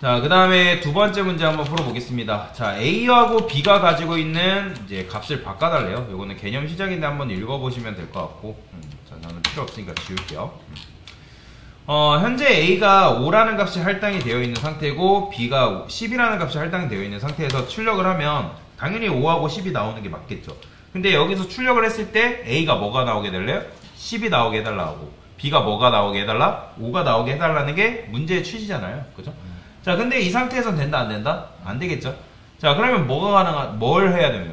자, 그 다음에 두 번째 문제 한번 풀어보겠습니다. 자, A하고 B가 가지고 있는 이제 값을 바꿔달래요. 요거는 개념 시작인데 한번 읽어보시면 될 것 같고, 자, 나는 필요 없으니까 지울게요. 현재 A가 5라는 값이 할당이 되어 있는 상태고, B가 10이라는 값이 할당이 되어 있는 상태에서 출력을 하면, 당연히 5하고 10이 나오는 게 맞겠죠. 근데 여기서 출력을 했을 때, A가 뭐가 나오게 될래요? 10이 나오게 해달라고. B가 뭐가 나오게 해달라? 5가 나오게 해달라는 게 문제의 취지잖아요. 그죠? 자, 근데 이 상태에선 된다, 안 된다? 안 되겠죠? 자, 그러면 뭘 해야 되냐,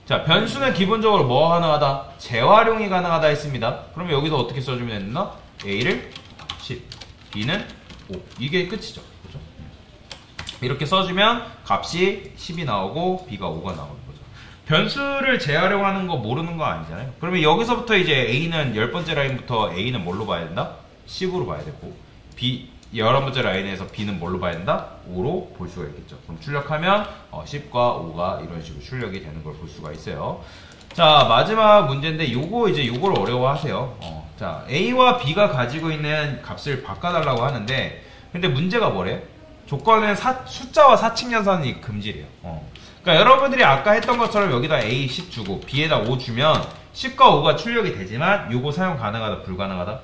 자, 변수는 기본적으로 뭐가 가능하다? 재활용이 가능하다 했습니다. 그러면 여기서 어떻게 써주면 되나? A를 10, B는 5. 이게 끝이죠. 그죠? 이렇게 써주면 값이 10이 나오고 B가 5가 나오는 거죠. 변수를 재활용하는 거 모르는 거 아니잖아요. 그러면 여기서부터 이제 A는 10번째 라인부터 A는 뭘로 봐야 된다? 10으로 봐야 되고, B, 11번째 라인에서 B는 뭘로 봐야 된다? 5로 볼 수가 있겠죠. 그럼 출력하면 10과 5가 이런 식으로 출력이 되는 걸 볼 수가 있어요. 자, 마지막 문제인데 요걸 어려워하세요. 자, A와 B가 가지고 있는 값을 바꿔달라고 하는데, 근데 문제가 뭐래? 조건은 숫자와 사칙 연산이 금지래요. 그러니까 여러분들이 아까 했던 것처럼 여기다 A 10 주고 B에다 5 주면 10과 5가 출력이 되지만 요거 사용 가능하다, 불가능하다?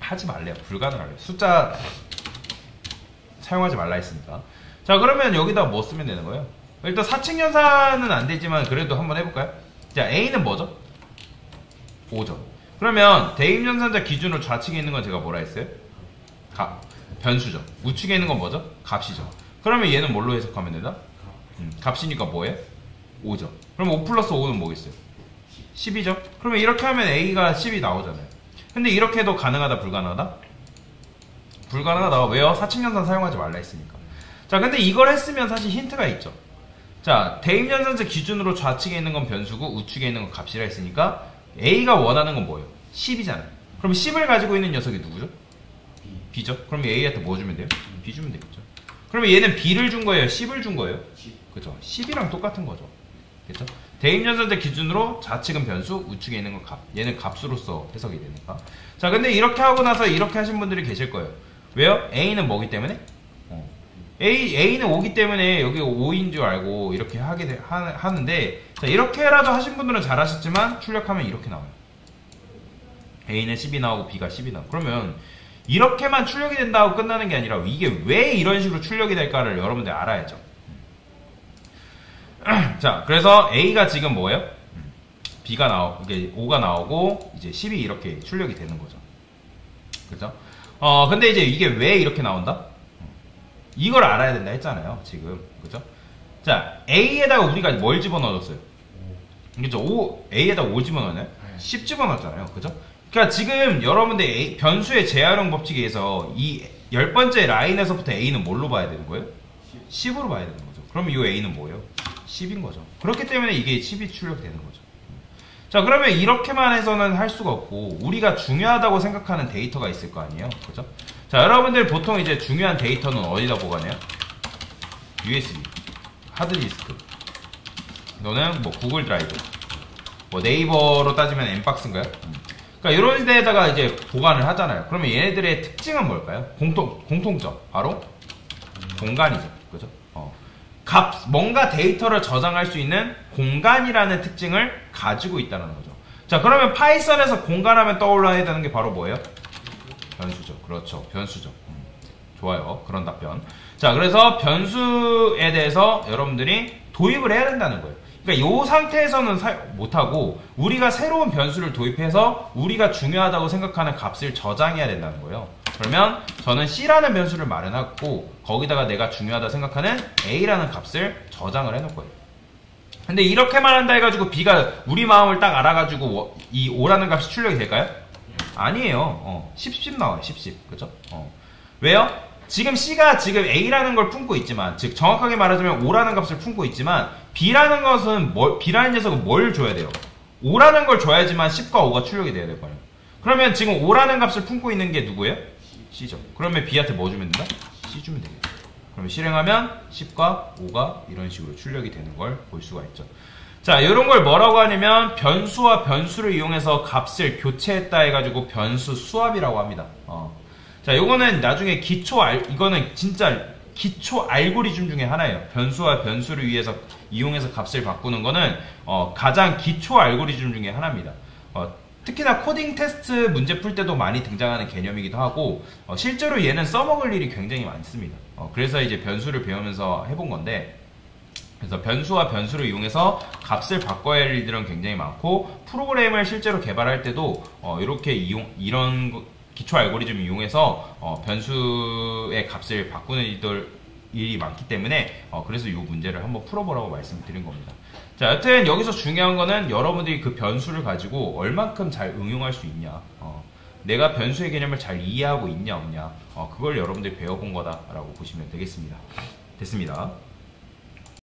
하지 말래요. 불가능하래요. 숫자 사용하지 말라 했으니까. 자, 그러면 여기다 뭐 쓰면 되는 거예요? 일단 사칙 연산은 안 되지만 그래도 한번 해볼까요? 자, A는 뭐죠? 5죠. 그러면 대입연산자 기준으로 좌측에 있는 건 제가 뭐라 했어요? 변수죠. 우측에 있는 건 뭐죠? 값이죠. 그러면 얘는 뭘로 해석하면 되나? 값이니까 뭐예요? 5죠. 그럼 5 플러스 5는 뭐겠어요? 10이죠. 그러면 이렇게 하면 A가 10이 나오잖아요. 근데 이렇게 해도 가능하다, 불가능하다? 불가능하다. 왜요? 사칙연산 사용하지 말라 했으니까. 자, 근데 이걸 했으면 사실 힌트가 있죠. 자, 대입연산자 기준으로 좌측에 있는 건 변수고 우측에 있는 건 값이라 했으니까 A가 원하는 건 뭐예요? 10이잖아요. 그럼 10을 가지고 있는 녀석이 누구죠? B죠. 그럼 A한테 뭐 주면 돼요? B 주면 되겠죠. 그러면 얘는 B를 준 거예요? 10을 준 거예요? 그죠? 10이랑 똑같은 거죠. 그죠? 대입연산자 기준으로 좌측은 변수, 우측에 있는 건 값. 얘는 값으로서 해석이 되니까. 자, 근데 이렇게 하고 나서 이렇게 하신 분들이 계실 거예요. 왜요? A는 뭐기 때문에? A는 5기 때문에 여기 5인 줄 알고 이렇게 하는데, 자, 이렇게라도 하신 분들은 잘 하셨지만 출력하면 이렇게 나와요. A는 10이 나오고 B가 10이 나오고. 그러면 이렇게만 출력이 된다고 끝나는 게 아니라 이게 왜 이런 식으로 출력이 될까를 여러분들 알아야죠. 자, 그래서 A가 지금 뭐예요? B가 이게 5가 나오고 이제 10이 이렇게 출력이 되는 거죠. 그죠? 근데 이제 이게 왜 이렇게 나온다? 이걸 알아야 된다 했잖아요, 지금. 그죠? 자, A에다가 우리가 뭘 집어넣었어요? 그죠? A에다가 5 집어넣었나요? 10 집어넣었잖아요. 그죠? 그러니까 지금 여러분들 변수의 재활용 법칙에 의해서 이 10번째 라인에서부터 A는 뭘로 봐야 되는 거예요? 10으로 봐야 되는 거죠. 그러면 이 A는 뭐예요? 10인 거죠. 그렇기 때문에 이게 10이 출력되는 거죠. 자, 그러면 이렇게만 해서는 할 수가 없고 우리가 중요하다고 생각하는 데이터가 있을 거 아니에요. 그죠? 자, 여러분들 보통 이제 중요한 데이터는 어디다 보관해요? USB, 하드디스크, 너는 뭐 구글 드라이브, 뭐 네이버로 따지면 엠박스인가요? 그러니까 이런 데에다가 이제 보관을 하잖아요. 그러면 얘네들의 특징은 뭘까요? 공통점, 바로 공간이죠. 그죠? 뭔가 데이터를 저장할 수 있는 공간이라는 특징을 가지고 있다는 거죠. 자, 그러면 파이썬에서 공간하면 떠올라야 되는 게 바로 뭐예요? 변수죠. 그렇죠. 변수죠. 좋아요. 그런 답변. 자, 그래서 변수에 대해서 여러분들이 도입을 해야 된다는 거예요. 그러니까 이 상태에서는 못하고 우리가 새로운 변수를 도입해서 우리가 중요하다고 생각하는 값을 저장해야 된다는 거예요. 그러면 저는 C라는 변수를 마련하고 거기다가 내가 중요하다 생각하는 A라는 값을 저장을 해놓을 거예요. 근데 이렇게만 한다 해가지고 B가 우리 마음을 딱 알아가지고 이 5라는 값이 출력이 될까요? 아니에요. 10 나와요. 10. 그죠? 왜요? 지금 C가 지금 A라는 걸 품고 있지만, 즉 정확하게 말하자면 5라는 값을 품고 있지만 B라는 녀석은 뭘 줘야 돼요? 5라는 걸 줘야지만 10과 5가 출력이 돼야 될 거예요. 그러면 지금 5라는 값을 품고 있는 게 누구예요? C죠. 그러면 B한테 뭐 주면 된다? C 주면 되겠죠. 그러면 실행하면 10과 5가 이런 식으로 출력이 되는 걸 볼 수가 있죠. 자, 이런 걸 뭐라고 하냐면 변수와 변수를 이용해서 값을 교체했다 해가지고 변수 수합이라고 합니다. 자, 요거는 나중에 이거는 진짜 기초 알고리즘 중에 하나예요. 변수와 변수를 이용해서 값을 바꾸는 거는 가장 기초 알고리즘 중에 하나입니다. 특히나 코딩 테스트 문제 풀 때도 많이 등장하는 개념이기도 하고, 실제로 얘는 써먹을 일이 굉장히 많습니다. 그래서 이제 변수를 배우면서 해본 건데, 그래서 변수와 변수를 이용해서 값을 바꿔야 할 일들은 굉장히 많고, 프로그램을 실제로 개발할 때도 이렇게 이런 기초 알고리즘 이용해서 변수의 값을 바꾸는 일이 많기 때문에 그래서 이 문제를 한번 풀어보라고 말씀드린 겁니다. 자, 여튼 여기서 중요한 거는 여러분들이 그 변수를 가지고 얼만큼 잘 응용할 수 있냐, 내가 변수의 개념을 잘 이해하고 있냐 없냐, 그걸 여러분들이 배워본 거다라고 보시면 되겠습니다. 됐습니다.